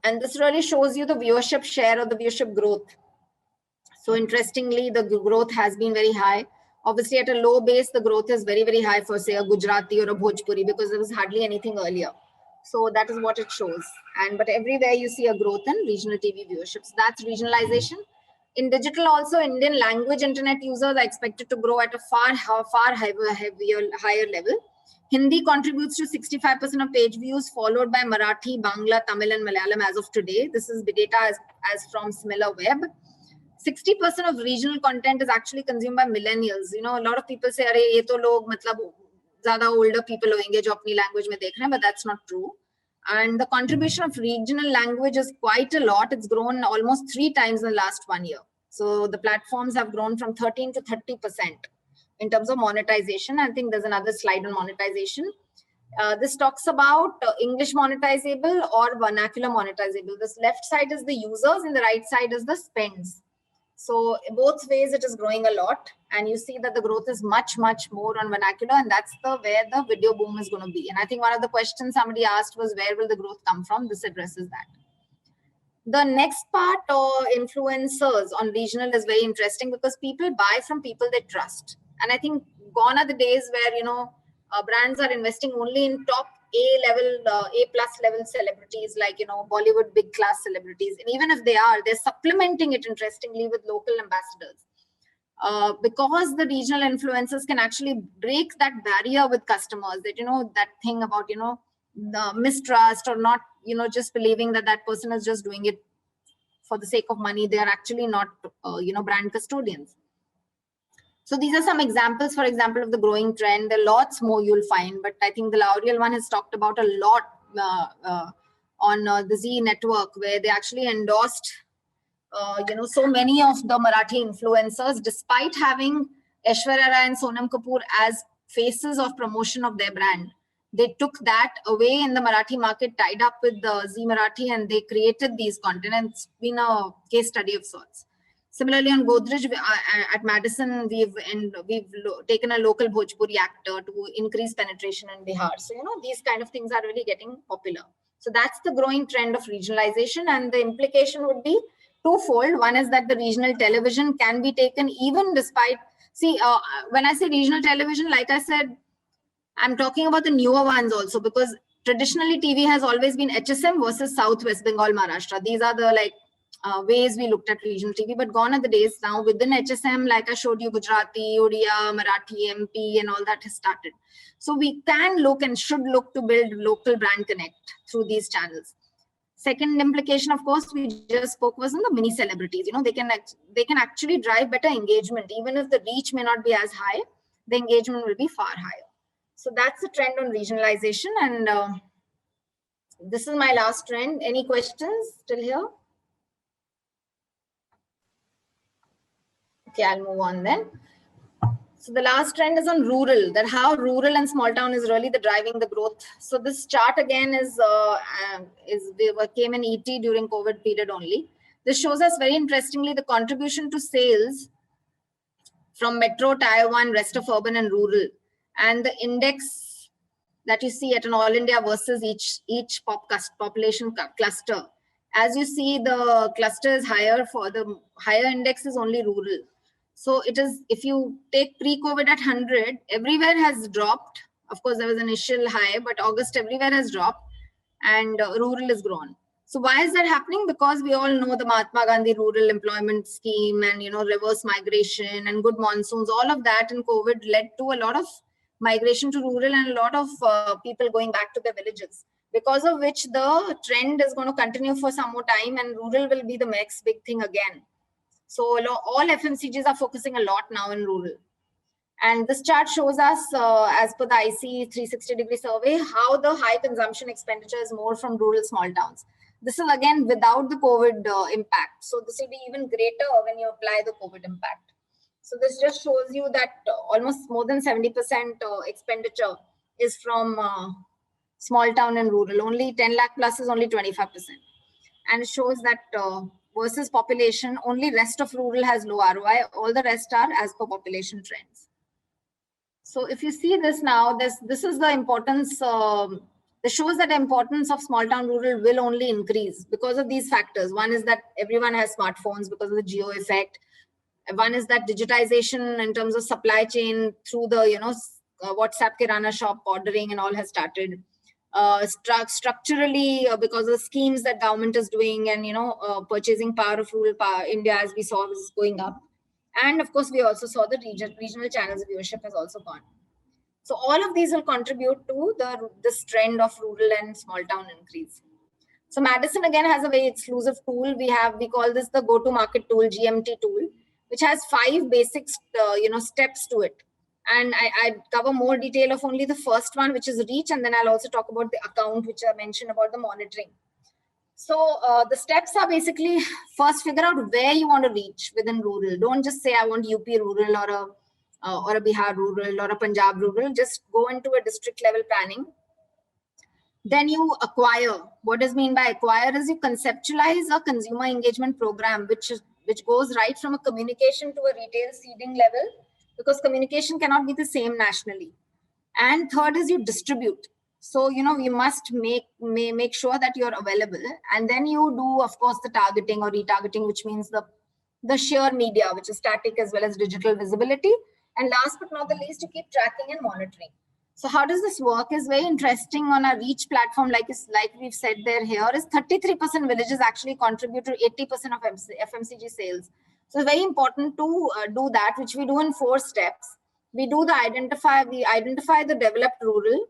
And this really shows you the viewership share or the viewership growth. So interestingly, the growth has been very high. Obviously, at a low base, the growth is very, very high for, say, a Gujarati or a Bhojpuri, because there was hardly anything earlier. So that is what it shows. But everywhere you see a growth in regional TV viewership. So that's regionalization. In digital also, Indian language internet users are expected to grow at a far higher level. Hindi contributes to 65% of page views, followed by Marathi, Bangla, Tamil, and Malayalam as of today. This is the data as from SimilarWeb. 60% of regional content is actually consumed by millennials. A lot of people say, "Arey, ye to log matlab zyada older people hoenge jo apni language mein dekh rahe hain," but that's not true. And the contribution of regional language is quite a lot. It's grown almost 3 times in the last 1 year. So the platforms have grown from 13 to 30% in terms of monetization. I think there's another slide on monetization. This talks about English monetizable or vernacular monetizable. This left side is the users and the right side is the spends. So both ways it is growing a lot, and you see that the growth is much, much more on vernacular, and that's where the video boom is going to be. And I think one of the questions somebody asked was, where will the growth come from? This addresses that. The next part, influencers on regional, is very interesting because people buy from people they trust. And I think gone are the days where, brands are investing only in top A+ level celebrities, like, Bollywood big class celebrities. And even if they're supplementing it, interestingly, with local ambassadors. Because the regional influencers can actually break that barrier with customers, that, that thing about, the mistrust or not, just believing that person is just doing it for the sake of money. They are actually not, brand custodians. So these are some examples, for example, of the growing trend. There are lots more you'll find, but I think the L'Oreal one has talked about a lot on the Z network, where they actually endorsed, so many of the Marathi influencers, despite having Aishwarya Rai and Sonam Kapoor as faces of promotion of their brand. They took that away in the Marathi market, tied up with the Z Marathi, and they created these content. And it's been a case study of sorts. Similarly, on Godrej at Madison, we've taken a local Bhojpuri actor to increase penetration in Bihar. So, these kind of things are really getting popular. So that's the growing trend of regionalization, and the implication would be twofold. One is that the regional television can be taken even despite, when I say regional television, like I said, I'm talking about the newer ones also, because traditionally TV has always been HSM versus South, West Bengal, Maharashtra. These are the ways we looked at regional TV, but gone are the days now. Within HSM, like I showed you, Gujarati, Odia, Marathi, MP, and all that has started. So we can look and should look to build local brand connect through these channels. Second implication, of course, we just spoke was on the mini celebrities. They can actually drive better engagement. Even if the reach may not be as high, the engagement will be far higher. So that's the trend on regionalization. And this is my last trend. Any questions still here? Okay, I'll move on then. So the last trend is on rural, that how rural and small town is really driving the growth. So this chart again came in ET during COVID period only. This shows us very interestingly the contribution to sales from metro, tier 1, rest of urban and rural, and the index that you see at an all India versus each population cluster. As you see, the cluster is higher. For the higher index is only rural. So it is, if you take pre-COVID at 100, everywhere has dropped. Of course, there was an initial high, but August everywhere has dropped, and rural has grown. So why is that happening? Because we all know the Mahatma Gandhi rural employment scheme and, reverse migration and good monsoons, all of that in COVID led to a lot of migration to rural and a lot of people going back to their villages, because of which the trend is going to continue for some more time, and rural will be the next big thing again. So all FMCGs are focusing a lot now in rural. And this chart shows us, as per the IC 360-degree survey, how the high consumption expenditure is more from rural small towns. This is again without the COVID impact. So this will be even greater when you apply the COVID impact. So this just shows you that almost more than 70% expenditure is from small town and rural. Only 10 lakh plus is only 25%. And it shows that versus population, only rest of rural has low ROI. All the rest are as per population trends. So if you see this now, this is the importance. This shows that the importance of small town rural will only increase because of these factors. One is that everyone has smartphones because of the geo effect. One is that digitization in terms of supply chain through the WhatsApp Kirana shop ordering and all has started. Structurally, because of the schemes that government is doing, and purchasing power of rural India, as we saw, is going up. And of course, we also saw the regional channels viewership has also gone. So all of these will contribute to this trend of rural and small town increase. So Madison again has a very exclusive tool. We call this the go-to-market tool, GMT tool, which has 5 basic steps to it. And I cover more detail of only the first one, which is reach, and then I'll also talk about the account, which I mentioned about the monitoring. So the steps are basically, first figure out where you want to reach within rural. Don't just say I want UP rural or a Bihar rural or a Punjab rural. Just go into a district level planning. Then you acquire. What does mean by acquire is you conceptualize a consumer engagement program, which goes right from a communication to a retail seeding level, because communication cannot be the same nationally. And third is you distribute. So, we must make sure that you're available. And then you do, of course, the targeting or retargeting, which means the sheer media, which is static as well as digital visibility. And last but not the least, you keep tracking and monitoring. So how does this work is very interesting on our reach platform. Like we've said here is 33% villages actually contribute to 80% of FMCG sales. So it's very important to do that, which we do in 4 steps. We identify the developed rural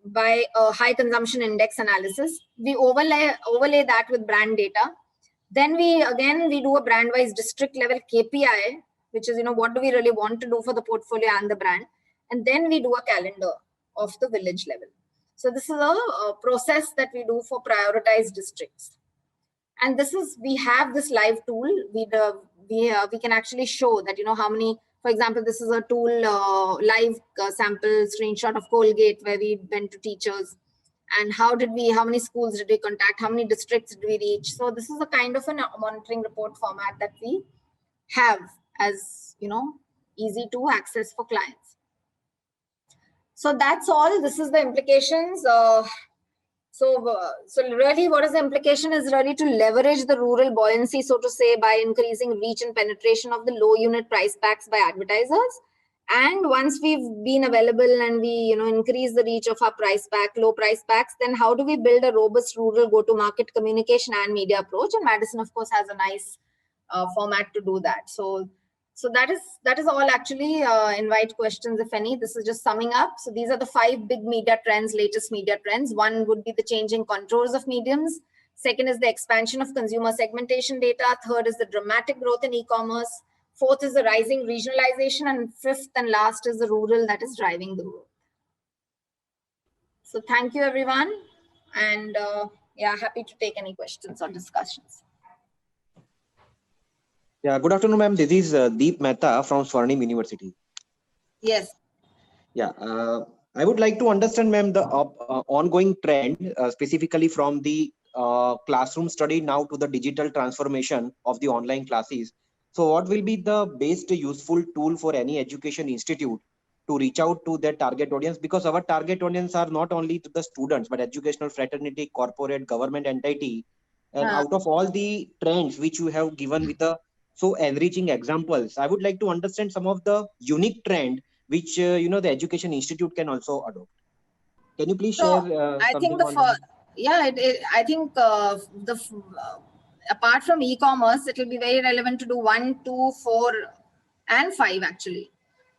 by a high consumption index analysis. We overlay that with brand data. Then we do a brand wise district level KPI, which is, what do we really want to do for the portfolio and the brand. And then we do a calendar of the village level. So this is a process that we do for prioritized districts. And we have this live tool. We can actually show that, how many, for example, this is a tool, live sample screenshot of Colgate, where we went to teachers and how many schools did we contact? How many districts did we reach? So this is a kind of a monitoring report format that we have as, easy to access for clients. So that's all. This is the implications. So really what is the implication is really to leverage the rural buoyancy, so to say, by increasing reach and penetration of the low unit price packs by advertisers. And once we've been available and we, increase the reach of our low price packs, then how do we build a robust rural go-to-market communication and media approach? And Madison, of course, has a nice format to do that. So that is all actually. Invite questions if any. This is just summing up. So these are the 5 big media trends, latest media trends. One would be the changing contours of mediums. Second is the expansion of consumer segmentation data. Third is the dramatic growth in e-commerce. Fourth is the rising regionalization. And fifth and last is the rural that is driving the growth. So thank you, everyone. And happy to take any questions or discussions. Yeah, good afternoon, ma'am. This is Deep Mehta from Swarnim University. Yes. Yeah, I would like to understand, ma'am, the ongoing trend, specifically from the classroom study now to the digital transformation of the online classes. So what will be the best useful tool for any education institute to reach out to their target audience? Because our target audience are not only to the students, but educational fraternity, corporate, government entity. And out of all the trends which you have given with the so enriching examples, I would like to understand some of the unique trend which the education institute can also adopt. Can you please share? I think apart from e-commerce, it will be very relevant to do 1, 2, 4, and 5 actually.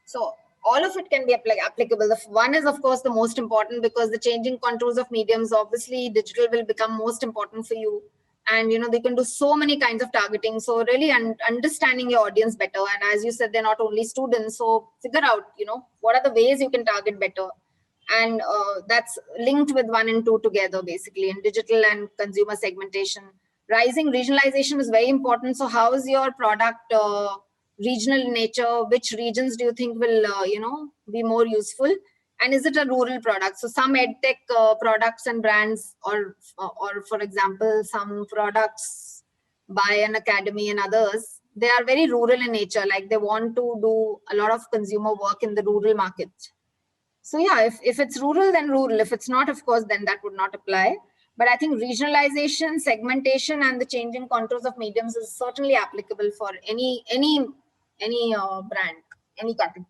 So all of it can be applicable. The one is, of course, the most important, because the changing contours of mediums, obviously digital will become most important for you. And they can do so many kinds of targeting. So really understanding your audience better. And as you said, they're not only students. So figure out, what are the ways you can target better. And that's linked with 1 and 2 together, basically, in digital and consumer segmentation. Rising regionalization is very important. So how is your product regional in nature? Which regions do you think will, be more useful? And is it a rural product? So some edtech products and brands, or for example, some products by an academy and others, they are very rural in nature. Like they want to do a lot of consumer work in the rural market. So yeah, if it's rural, then rural. If it's not, of course, then that would not apply. But I think regionalization, segmentation, and the changing contours of mediums is certainly applicable for any brand, any category.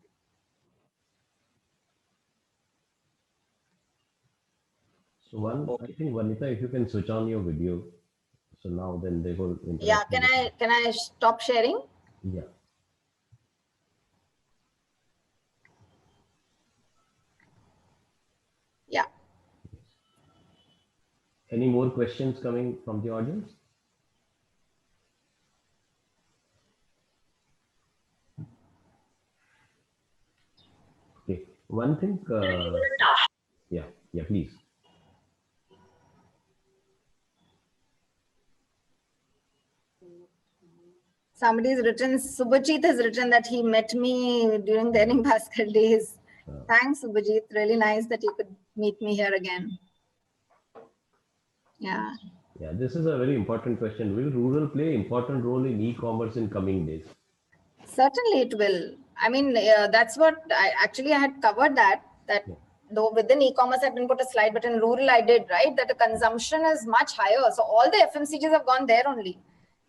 So I think Vanita, if you can switch on your video, so now then they will. Yeah, can I stop sharing? Yeah. Yeah. Any more questions coming from the audience? Okay, one thing. Yeah, please. Somebody's written, Subhajit has written that he met me during the Earning Basket days. Thanks, Subhajit. Really nice that you could meet me here again. Yeah. Yeah, this is a very important question. Will rural play an important role in e-commerce in coming days? Certainly it will. I mean, that's what I had covered that though within e-commerce I didn't put a slide, but in rural I did, right? That the consumption is much higher. So all the FMCGs have gone there only.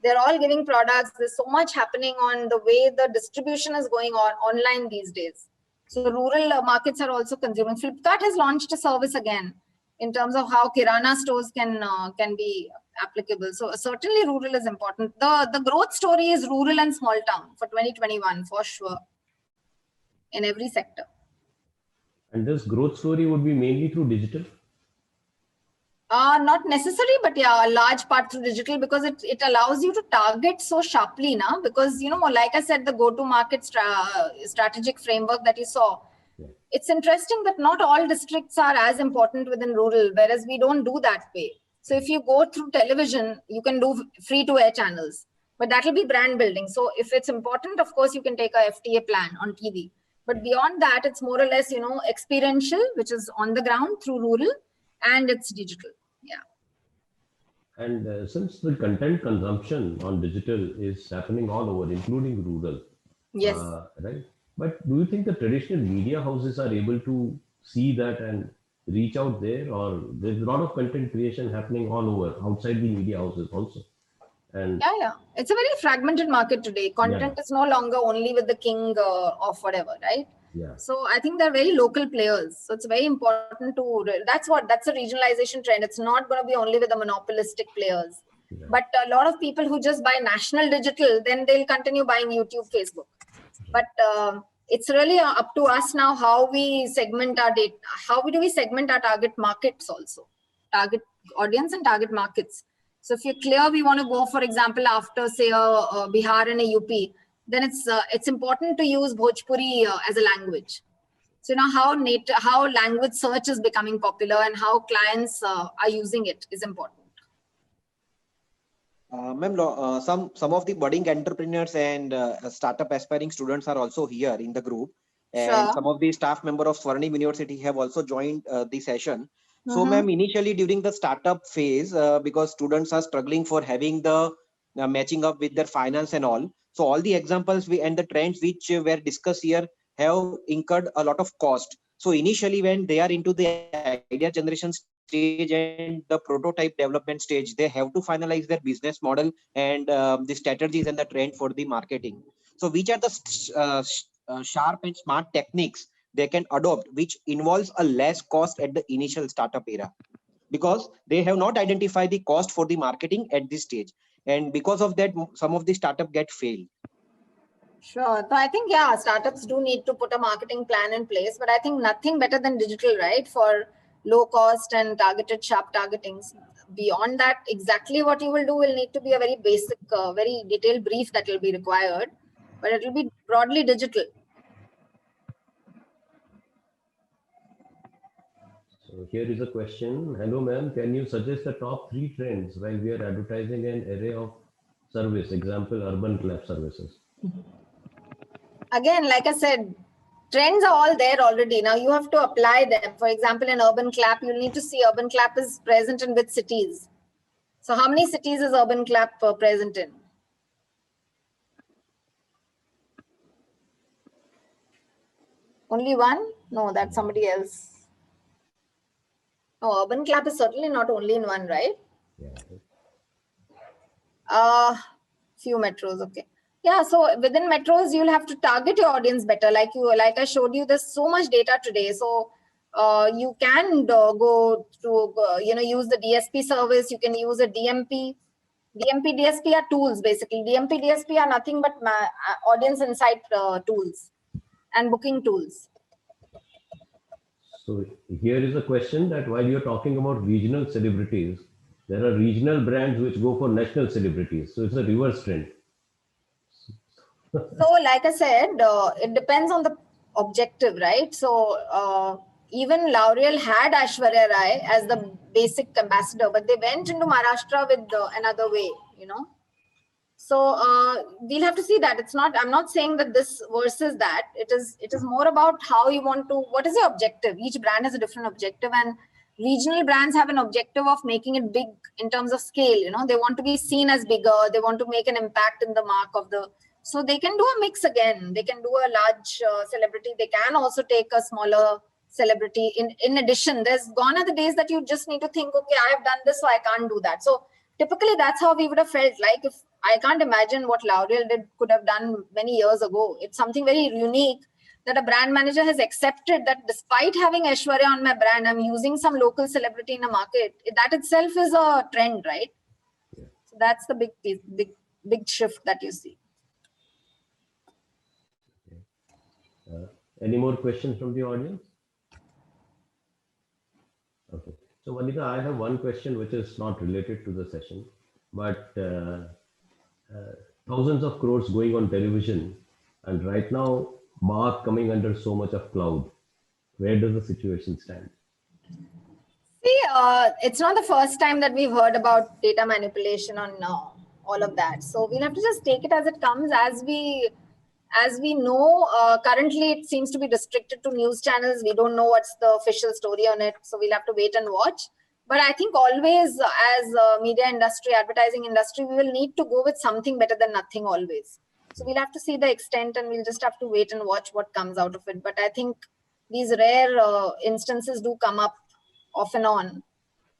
They're all giving products. There's so much happening on the way the distribution is going on online these days. So rural markets are also consuming. Flipkart has launched a service again in terms of how Kirana stores can be applicable. So certainly rural is important. The growth story is rural and small town for 2021 for sure in every sector. And this growth story would be mainly through digital? Not necessary, but yeah, a large part through digital, because it allows you to target so sharply now, because, like I said, the go-to-market strategic framework that you saw, it's interesting that not all districts are as important within rural, whereas we don't do that way. So if you go through television, you can do free-to-air channels, but that will be brand building. So if it's important, of course, you can take a FTA plan on TV. But beyond that, it's more or less, experiential, which is on the ground through rural, and it's digital. Yeah. And since the content consumption on digital is happening all over, including rural. Yes. Right. But do you think the traditional media houses are able to see that and reach out there, or there's a lot of content creation happening all over outside the media houses also? And yeah, it's a very fragmented market today. Content is no longer only with the king of whatever, right? Yeah. So I think they're very local players. So it's very important that's a regionalization trend. It's not going to be only with the monopolistic players, but a lot of people who just buy national digital, then they'll continue buying YouTube, Facebook. But it's really up to us now how we segment our data. How do we segment our target markets also? Target audience and target markets. So if you're clear, we want to go, for example, after say a Bihar and a UP, then it's important to use Bhojpuri as a language. So how language search is becoming popular and how clients are using it is important. Ma'am, some of the budding entrepreneurs and startup aspiring students are also here in the group, and some of the staff members of Swarnim University have also joined the session. So, ma'am, initially during the startup phase, because students are struggling for having the matching up with their finance and all. So all the examples and the trends which were discussed here have incurred a lot of cost. So initially when they are into the idea generation stage and the prototype development stage, they have to finalize their business model and the strategies and the trend for the marketing. So which are the sharp and smart techniques they can adopt, which involves a less cost at the initial startup era, because they have not identified the cost for the marketing at this stage. And because of that, some of the startup get failed. Sure. So I think, startups do need to put a marketing plan in place, but I think nothing better than digital, right? For low cost and targeted sharp targetings. beyond that, exactly what you will do will need to be a very basic, very detailed brief that will be required, but it will be broadly digital. So here is a question. Hello, ma'am. Can you suggest the top 3 trends while we are advertising an array of service, example, urban clap services? Again, like I said, trends are all there already. Now you have to apply them. For example, in Urban Clap, you'll need to see Urban Clap is present in which cities. So how many cities is Urban Clap present in? Only one? No, that's somebody else. No, Urban Clap is certainly not only in one, right? Yeah. Few metros, okay. Yeah, so within metros, you'll have to target your audience better. Like I showed you, there's so much data today. So you can go to, use the DSP service. You can use a DMP. DMP, DSP are tools, basically. DMP, DSP are nothing but audience insight tools and booking tools. So here is a question that while you're talking about regional celebrities, there are regional brands which go for national celebrities. So it's a reverse trend. So like I said, it depends on the objective, right? So even L'Oreal had Aishwarya Rai as the basic ambassador, but they went into Maharashtra with another way, So we'll have to see that. I'm not saying that this versus that. It is more about how you want to, what is your objective? Each brand has a different objective, and regional brands have an objective of making it big in terms of scale. They want to be seen as bigger. They want to make an impact in the mark of the, so they can do a mix again. They can do a large celebrity. They can also take a smaller celebrity. In addition, there's gone are the days that you just need to think, okay, I have done this, so I can't do that. So typically that's how we would have felt. Like, if I can't imagine what L'Oreal could have done many years ago. It's something very unique that a brand manager has accepted that despite having Aishwarya on my brand, I'm using some local celebrity in a market. That itself is a trend, right? Yeah. So that's the big shift that you see. Any more questions from the audience? Okay. So Vanita, I have one question which is not related to the session, but thousands of crores going on television, and right now Mark coming under so much of cloud. Where does the situation stand? See, it's not the first time that we've heard about data manipulation on all of that. So we'll have to just take it as it comes. As we know, currently it seems to be restricted to news channels. We don't know what's the official story on it. So we'll have to wait and watch. But I think always as media industry, advertising industry, we will need to go with something better than nothing always. So we'll have to see the extent, and we'll just have to wait and watch what comes out of it. But I think these rare instances do come up off and on.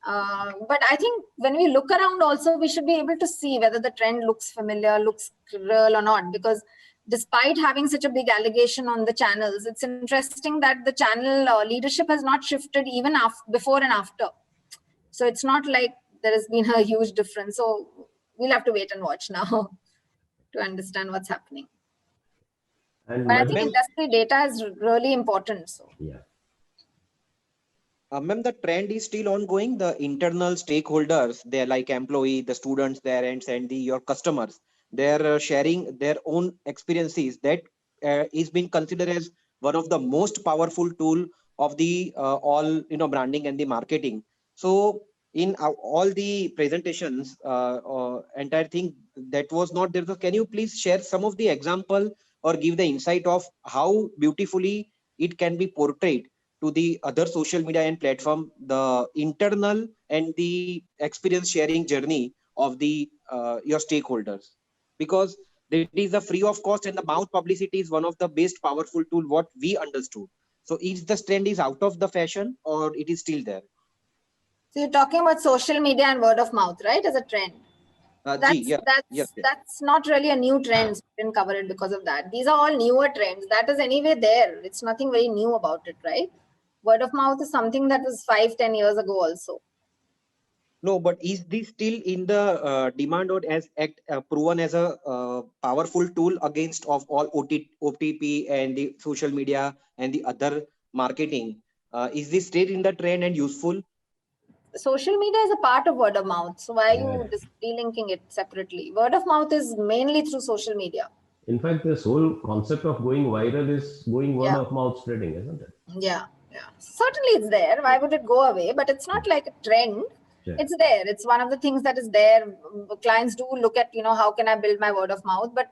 But I think when we look around also, we should be able to see whether the trend looks familiar, looks real or not. Because despite having such a big allegation on the channels, it's interesting that the channel leadership has not shifted even before and after. So it's not like there has been a huge difference. So we'll have to wait and watch now to understand what's happening. And but I think industry data is really important. So yeah. Ma'am, the trend is still ongoing. The internal stakeholders, they're like employee, the students, parents, and your customers, they're sharing their own experiences. That is being considered as one of the most powerful tool of the all branding and the marketing. So in all the presentations, entire thing that was not there. So can you please share some of the example or give the insight of how beautifully it can be portrayed to the other social media and platform, the internal and the experience sharing journey of the your stakeholders? Because it is a free of cost, and the mouth publicity is one of the best powerful tool what we understood. So is the trend is out of the fashion, or it is still there? So you're talking about social media and word of mouth, right, as a trend? That's not really a new trend. So we didn't cover it because of that. These are all newer trends. That is anyway there. It's nothing very new about it, right? Word of mouth is something that was 5-10 years ago also. No, but is this still in the demand or as proven as a powerful tool against of all OTP and the social media and the other marketing? Is this still in the trend and useful? social media is a part of word of mouth. So why are you just delinking it separately? Word of mouth is mainly through social media. In fact, this whole concept of going viral is going word Yeah. of mouth spreading, isn't it? Yeah. Certainly it's there. Why would it go away? But it's not like a trend. Sure. It's there. It's one of the things that is there. Clients do look at, how can I build my word of mouth? But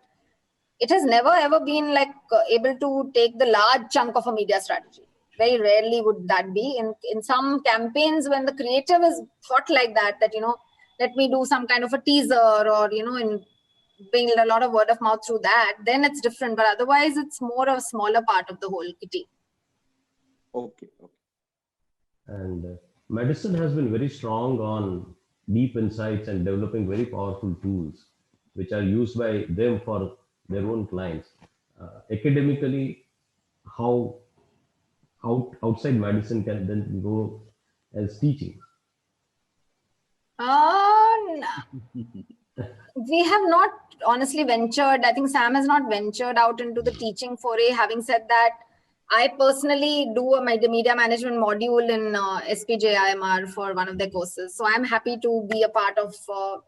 it has never ever been like able to take the large chunk of a media strategy. Very rarely would that be. In some campaigns, when the creative is thought like that, let me do some kind of a teaser or, in build a lot of word of mouth through that, then it's different. But otherwise, it's more of a smaller part of the whole kitty. Okay. And medicine has been very strong on deep insights and developing very powerful tools, which are used by them for their own clients. Academically, how outside medicine can then go as teaching? We have not honestly ventured. I think Sam has not ventured out into the teaching foray. Having said that, I personally do a media management module in SPJIMR for one of their courses. So I'm happy to be a part of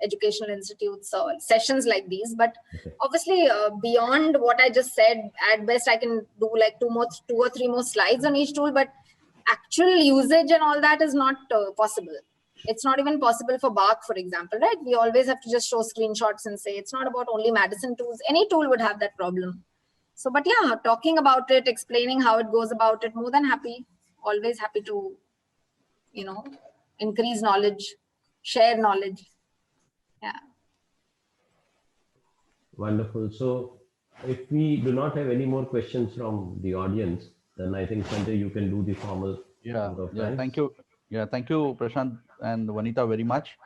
educational institutes sessions like these. But obviously, beyond what I just said, at best I can do like two or three more slides on each tool. But actual usage and all that is not possible. It's not even possible for Bark, for example, right? We always have to just show screenshots and say it's not about only Madison tools. Any tool would have that problem. So, but yeah, talking about it, explaining how it goes about it, more than happy. Always happy to, increase knowledge, share knowledge. Yeah. Wonderful. So if we do not have any more questions from the audience, then I think Sanjay, you can do the formal. Thank you. Yeah, thank you, Prashant and Vanita, very much.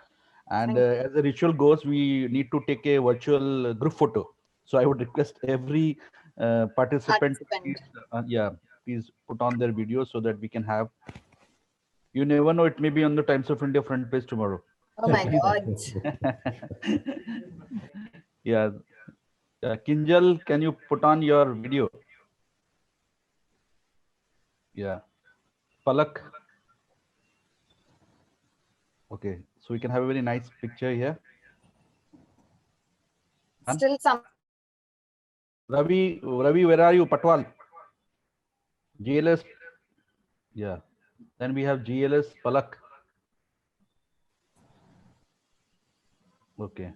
And as the ritual goes, we need to take a virtual group photo. So I would request every participant. Please put on their video so that we can have. You never know; it may be on the Times of India front page tomorrow. Oh my God. Yeah. Kinjal, can you put on your video? Yeah. Palak. Okay, so we can have a very nice picture here. Still some. Ravi, where are you? Patwal. GLS. Yeah. Then we have GLS Palak. Okay.